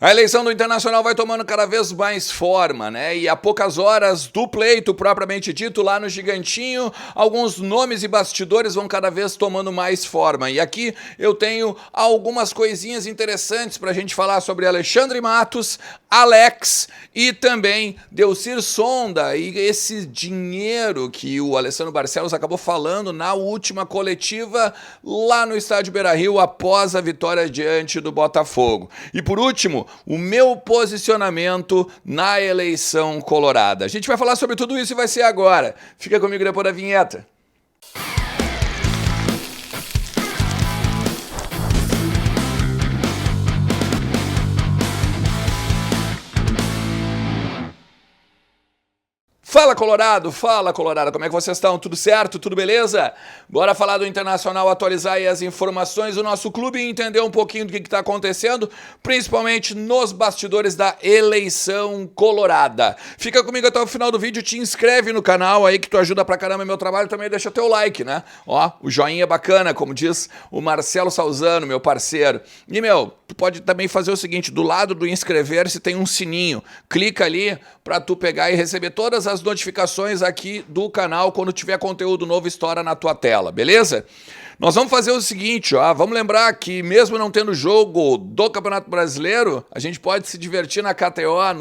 A eleição do Internacional vai tomando cada vez mais forma, né? E a poucas horas do pleito, propriamente dito, lá no Gigantinho, alguns nomes e bastidores vão cada vez tomando mais forma. E aqui eu tenho algumas coisinhas interessantes para a gente falar sobre Alexandre Matos, Alex e também Delcir Sonda e esse dinheiro que o Alessandro Barcelos acabou falando na última coletiva lá no estádio Beira-Rio após a vitória diante do Botafogo. E por último, o meu posicionamento na eleição colorada. A gente vai falar sobre tudo isso e vai ser agora. Fica comigo depois da vinheta. Fala Colorado, como é que vocês estão? Tudo certo? Tudo beleza? Bora falar do Internacional, atualizar aí as informações do nosso clube e entender um pouquinho do que está acontecendo, principalmente nos bastidores da eleição colorada. Fica comigo até o final do vídeo, te inscreve no canal aí que tu ajuda pra caramba meu trabalho, também deixa teu like, né? Ó, o joinha é bacana, como diz o Marcelo Salzano, meu parceiro. E tu pode também fazer o seguinte, do lado do inscrever-se tem um sininho, clica ali pra tu pegar e receber todas as notificações aqui do canal quando tiver conteúdo novo estoura na tua tela, beleza? Nós vamos fazer o seguinte, ó, vamos lembrar que mesmo não tendo jogo do Campeonato Brasileiro, a gente pode se divertir na KTO,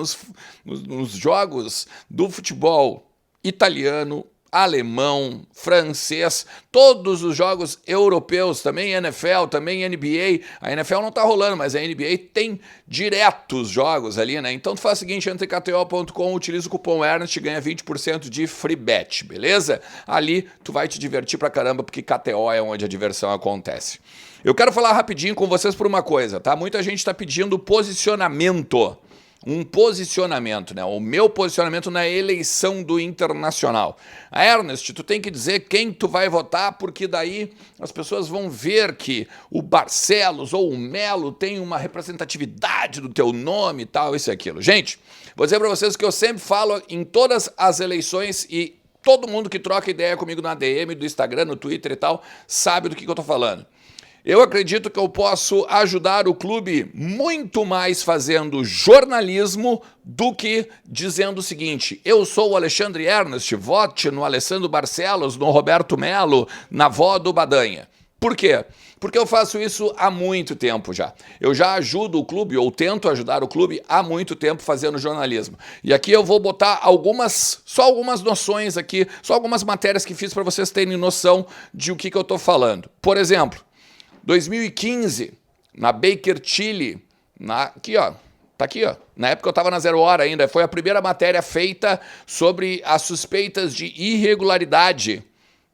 nos jogos do futebol italiano, alemão, francês, todos os jogos europeus, também NFL, também NBA. A NFL não tá rolando, mas a NBA tem diretos jogos ali, né? Então tu faz o seguinte, entra em kto.com, utiliza o cupom Ernest e ganha 20% de free bet, beleza? Ali tu vai te divertir pra caramba, porque KTO é onde a diversão acontece. Eu quero falar rapidinho com vocês por uma coisa, tá? Muita gente tá pedindo posicionamento. Um posicionamento, né? O meu posicionamento na eleição do Internacional. Ernest, tu tem que dizer quem tu vai votar, porque daí as pessoas vão ver que o Barcelos ou o Melo tem uma representatividade do teu nome e tal, isso e aquilo. Gente, vou dizer para vocês que eu sempre falo em todas as eleições e todo mundo que troca ideia comigo na DM, do Instagram, no Twitter e tal, sabe do que eu tô falando. Eu acredito que eu posso ajudar o clube muito mais fazendo jornalismo do que dizendo o seguinte, eu sou o Alexandre Ernest, vote no Alessandro Barcelos, no Roberto Melo, na vó do Badanha. Por quê? Porque eu faço isso há muito tempo já. Eu já ajudo o clube, ou tento ajudar o clube há muito tempo fazendo jornalismo. E aqui eu vou botar só algumas noções aqui, só algumas matérias que fiz para vocês terem noção de o que eu estou falando. Por exemplo, 2015, na Baker Tilly, aqui ó, tá aqui ó, na época eu estava na Zero Hora ainda, foi a primeira matéria feita sobre as suspeitas de irregularidade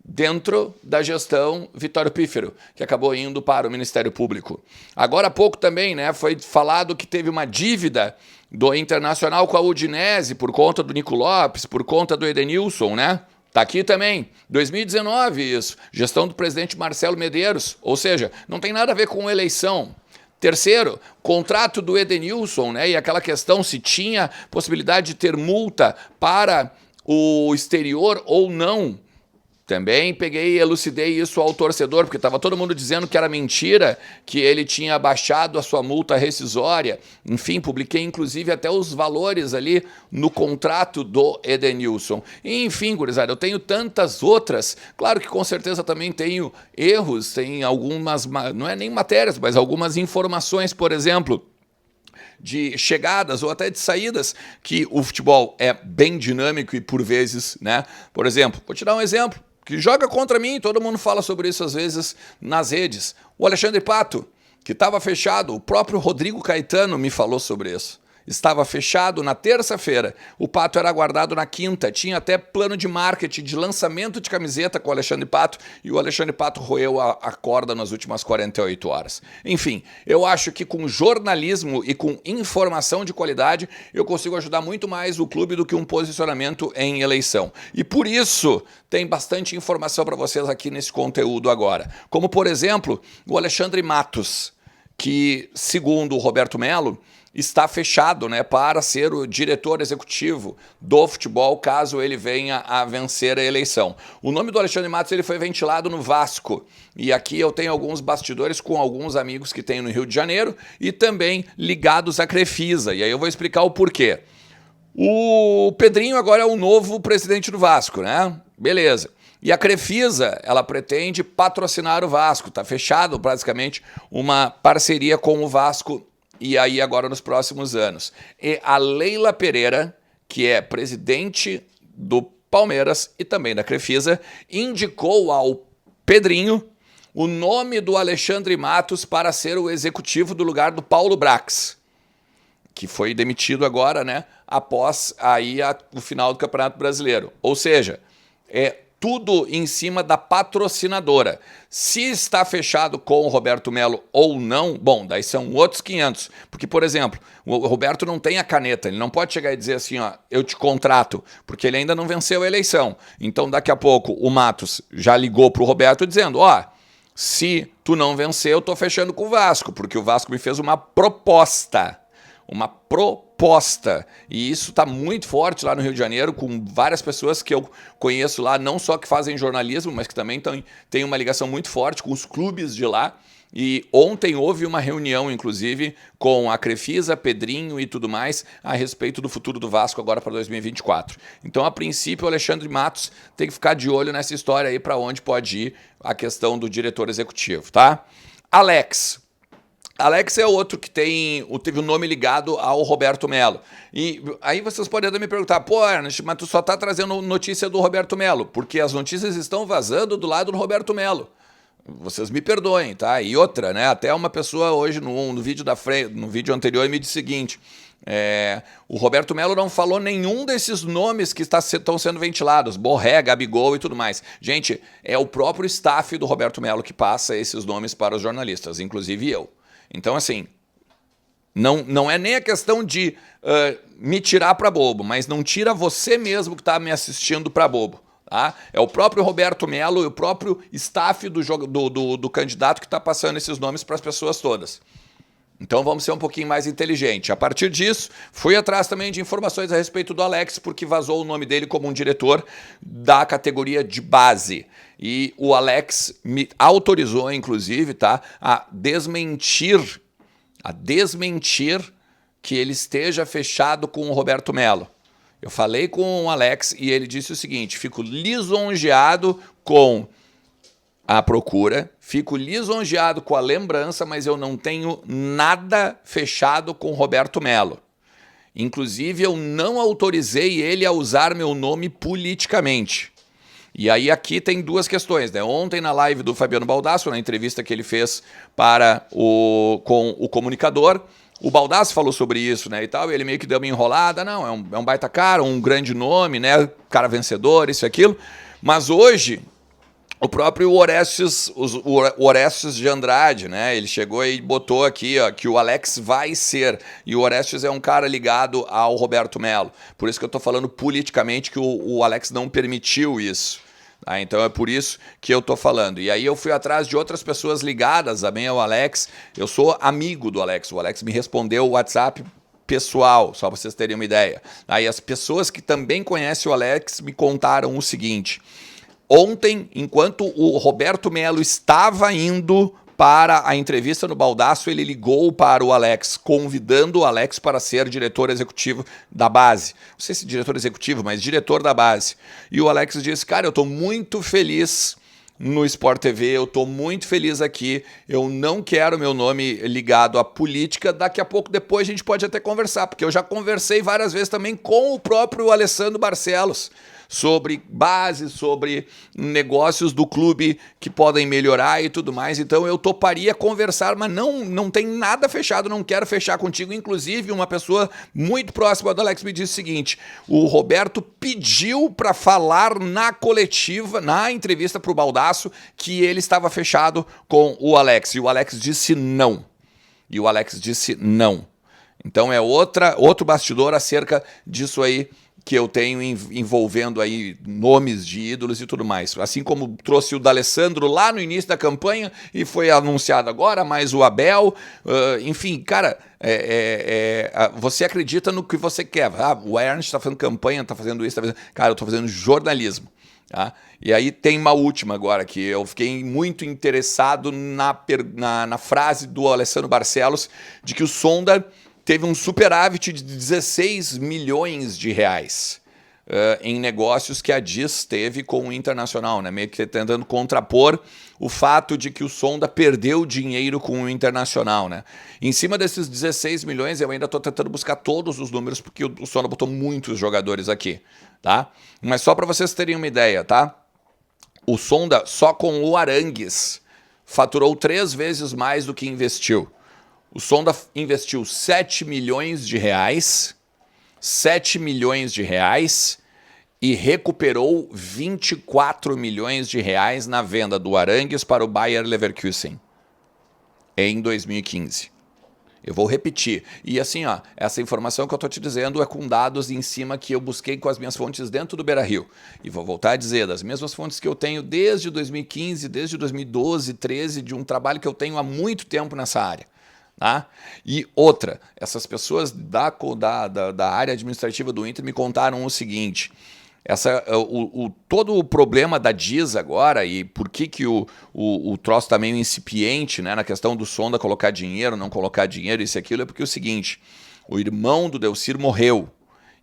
dentro da gestão Vitório Pífero, que acabou indo para o Ministério Público. Agora há pouco também, né, foi falado que teve uma dívida do Internacional com a Udinese por conta do Nico Lopes, por conta do Edenilson, né? Tá aqui também, 2019 isso, gestão do presidente Marcelo Medeiros, ou seja, não tem nada a ver com eleição. Terceiro, contrato do Edenilson, né, e aquela questão se tinha possibilidade de ter multa para o exterior ou não. Também peguei e elucidei isso ao torcedor, porque estava todo mundo dizendo que era mentira, que ele tinha baixado a sua multa rescisória. Enfim, publiquei inclusive até os valores ali no contrato do Edenilson. E, enfim, gurizada, eu tenho tantas outras. Claro que com certeza também tenho erros, tem algumas, não é nem matérias, mas algumas informações, por exemplo, de chegadas ou até de saídas, que o futebol é bem dinâmico e por vezes, né? Por exemplo, vou te dar um exemplo, que joga contra mim, todo mundo fala sobre isso às vezes nas redes. O Alexandre Pato, que estava fechado, o próprio Rodrigo Caetano me falou sobre isso. Estava fechado na terça-feira, o Pato era aguardado na quinta, tinha até plano de marketing, de lançamento de camiseta com o Alexandre Pato, e o Alexandre Pato roeu a corda nas últimas 48 horas. Enfim, eu acho que com jornalismo e com informação de qualidade, eu consigo ajudar muito mais o clube do que um posicionamento em eleição. E por isso, tem bastante informação para vocês aqui nesse conteúdo agora. Como, por exemplo, o Alexandre Matos, que, segundo o Roberto Melo, está fechado, né, para ser o diretor executivo do futebol, caso ele venha a vencer a eleição. O nome do Alexandre Matos ele foi ventilado no Vasco, e aqui eu tenho alguns bastidores com alguns amigos que tenho no Rio de Janeiro e também ligados à Crefisa, e aí eu vou explicar o porquê. O Pedrinho agora é o novo presidente do Vasco, né? Beleza. E a Crefisa, ela pretende patrocinar o Vasco, tá fechado praticamente uma parceria com o Vasco e aí agora nos próximos anos. E a Leila Pereira, que é presidente do Palmeiras e também da Crefisa, indicou ao Pedrinho o nome do Alexandre Matos para ser o executivo do lugar do Paulo Brax, que foi demitido agora, né, após aí o final do Campeonato Brasileiro. Ou seja, é tudo em cima da patrocinadora. Se está fechado com o Roberto Melo ou não, bom, daí são outros 500. Porque, por exemplo, o Roberto não tem a caneta, ele não pode chegar e dizer assim, ó, eu te contrato, porque ele ainda não venceu a eleição. Então, daqui a pouco, o Matos já ligou para o Roberto dizendo, ó, se tu não vencer, eu tô fechando com o Vasco, porque o Vasco me fez uma proposta. Uma proposta. E isso está muito forte lá no Rio de Janeiro, com várias pessoas que eu conheço lá, não só que fazem jornalismo, mas que também têm uma ligação muito forte com os clubes de lá. E ontem houve uma reunião, inclusive, com a Crefisa, Pedrinho e tudo mais, a respeito do futuro do Vasco agora para 2024. Então, a princípio, o Alexandre Matos tem que ficar de olho nessa história aí para onde pode ir a questão do diretor executivo, tá? Alex é outro que teve o nome ligado ao Roberto Melo. E aí vocês podem me perguntar, pô, Ernest, mas tu só tá trazendo notícia do Roberto Melo, porque as notícias estão vazando do lado do Roberto Melo. Vocês me perdoem, tá? E outra, né? Até uma pessoa hoje no vídeo anterior me disse o seguinte, o Roberto Melo não falou nenhum desses nomes que estão sendo ventilados, Borré, Gabigol e tudo mais. Gente, é o próprio staff do Roberto Melo que passa esses nomes para os jornalistas, inclusive eu. Então, assim, não é nem a questão de me tirar para bobo, mas não tira você mesmo que está me assistindo para bobo. Tá? É o próprio Roberto Melo e o próprio staff do candidato que está passando esses nomes para as pessoas todas. Então vamos ser um pouquinho mais inteligentes. A partir disso, fui atrás também de informações a respeito do Alex, porque vazou o nome dele como um diretor da categoria de base. E o Alex me autorizou, inclusive, tá, a desmentir que ele esteja fechado com o Roberto Melo. Eu falei com o Alex e ele disse o seguinte, fico lisonjeado com a procura, fico lisonjeado com a lembrança, mas eu não tenho nada fechado com o Roberto Melo. Inclusive, eu não autorizei ele a usar meu nome politicamente. E aí aqui tem duas questões, né? Ontem na live do Fabiano Baldasso, na entrevista que ele fez com o comunicador, o Baldasso falou sobre isso, né, e tal, e ele meio que deu uma enrolada, não, é um baita cara, um grande nome, né, cara vencedor, isso e aquilo, mas hoje o próprio Orestes de Andrade, né, ele chegou e botou aqui, ó, que o Alex vai ser, e o Orestes é um cara ligado ao Roberto Melo, por isso que eu tô falando politicamente que o Alex não permitiu isso. Então é por isso que eu tô falando. E aí eu fui atrás de outras pessoas ligadas também ao Alex. Eu sou amigo do Alex. O Alex me respondeu o WhatsApp pessoal, só para vocês terem uma ideia. Aí as pessoas que também conhecem o Alex me contaram o seguinte. Ontem, enquanto o Roberto Melo estava indo para a entrevista no Baldasso, ele ligou para o Alex, convidando o Alex para ser diretor executivo da base. Não sei se diretor executivo, mas diretor da base. E o Alex disse, cara, eu estou muito feliz no Sport TV, eu estou muito feliz aqui, eu não quero meu nome ligado à política, daqui a pouco depois a gente pode até conversar, porque eu já conversei várias vezes também com o próprio Alessandro Barcelos, sobre base, sobre negócios do clube que podem melhorar e tudo mais. Então eu toparia conversar, mas não tem nada fechado, não quero fechar contigo. Inclusive, uma pessoa muito próxima do Alex me disse o seguinte, o Roberto pediu para falar na coletiva, na entrevista para o Baldasso, que ele estava fechado com o Alex. E o Alex disse não. Então é outro bastidor acerca disso aí que eu tenho envolvendo aí nomes de ídolos e tudo mais. Assim como trouxe o D'Alessandro lá no início da campanha e foi anunciado agora, mais o Abel, enfim, cara, você acredita no que você quer. O Ernst está fazendo campanha, está fazendo isso, cara, eu estou fazendo jornalismo. Tá? E aí tem uma última agora, que eu fiquei muito interessado na frase do Alessandro Barcelos de que o Sonda teve um superávit de 16 milhões de reais em negócios que a DIS teve com o Internacional, né? Meio que tentando contrapor o fato de que o Sonda perdeu dinheiro com o Internacional, né? Em cima desses 16 milhões, eu ainda estou tentando buscar todos os números, porque o Sonda botou muitos jogadores aqui, tá? Mas só para vocês terem uma ideia, tá? O Sonda, só com o Arangues, faturou 3 vezes mais do que investiu. O Sonda investiu 7 milhões de reais, 7 milhões de reais e recuperou 24 milhões de reais na venda do Arangues para o Bayer Leverkusen em 2015. Eu vou repetir. E assim, ó, essa informação que eu estou te dizendo é com dados em cima que eu busquei com as minhas fontes dentro do Beira-Rio. E vou voltar a dizer, das mesmas fontes que eu tenho desde 2015, desde 2012, 13, de um trabalho que eu tenho há muito tempo nessa área. Tá? E outra, essas pessoas da área administrativa do Inter me contaram o seguinte: todo o problema da DIS agora, e por que o troço está meio incipiente, né, na questão do Sonda colocar dinheiro, não colocar dinheiro, isso e aquilo, é porque é o seguinte: o irmão do Delcir morreu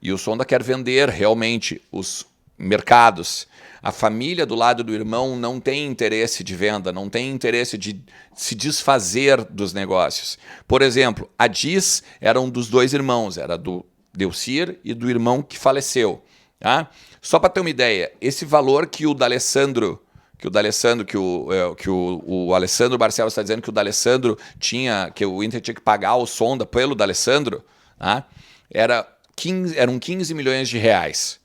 e o Sonda quer vender realmente os mercados. A família do lado do irmão não tem interesse de venda, não tem interesse de se desfazer dos negócios. Por exemplo, a DIS era um dos 2 irmãos, era do Delcir e do irmão que faleceu. Tá? Só para ter uma ideia, esse valor que o Alessandro Barcelos está dizendo que o D'Alessandro tinha, que o Inter tinha que pagar o Sonda pelo D'Alessandro, tá? Eram 15 milhões de reais.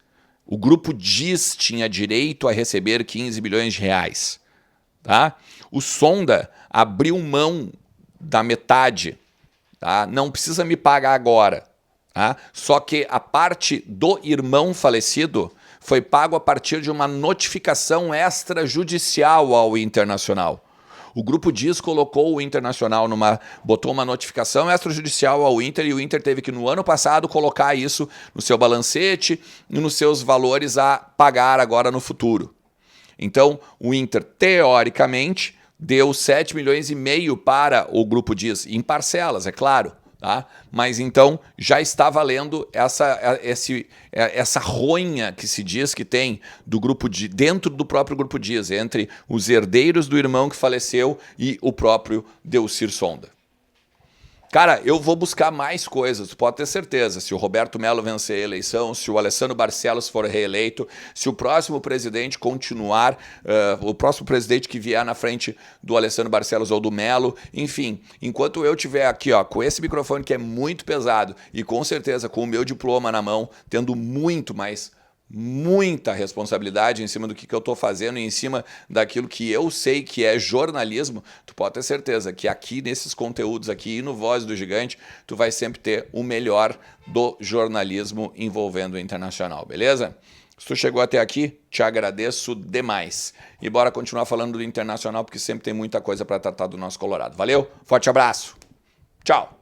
O grupo DIS tinha direito a receber 15 milhões de reais. Tá? O Sonda abriu mão da metade. Tá? Não precisa me pagar agora. Tá? Só que a parte do irmão falecido foi pago a partir de uma notificação extrajudicial ao Internacional. O grupo DIS colocou o Internacional botou uma notificação extrajudicial ao Inter e o Inter teve que, no ano passado, colocar isso no seu balancete e nos seus valores a pagar agora no futuro. Então, o Inter, teoricamente, deu 7 milhões e meio para o grupo DIS, em parcelas, é claro. Tá? Mas então já está valendo essa ronha que se diz que tem do grupo dentro do próprio grupo DIS, entre os herdeiros do irmão que faleceu e o próprio Delcir Sonda. Cara, eu vou buscar mais coisas, tu pode ter certeza. Se o Roberto Melo vencer a eleição, se o Alessandro Barcelos for reeleito, se o próximo presidente continuar, o próximo presidente que vier na frente do Alessandro Barcelos ou do Melo, enfim, enquanto eu estiver aqui, ó, com esse microfone que é muito pesado e com certeza com o meu diploma na mão, tendo muita responsabilidade em cima do que eu estou fazendo e em cima daquilo que eu sei que é jornalismo, tu pode ter certeza que aqui nesses conteúdos aqui e no Voz do Gigante, tu vai sempre ter o melhor do jornalismo envolvendo o Internacional, beleza? Se tu chegou até aqui, te agradeço demais. E bora continuar falando do Internacional, porque sempre tem muita coisa para tratar do nosso Colorado. Valeu, forte abraço, tchau!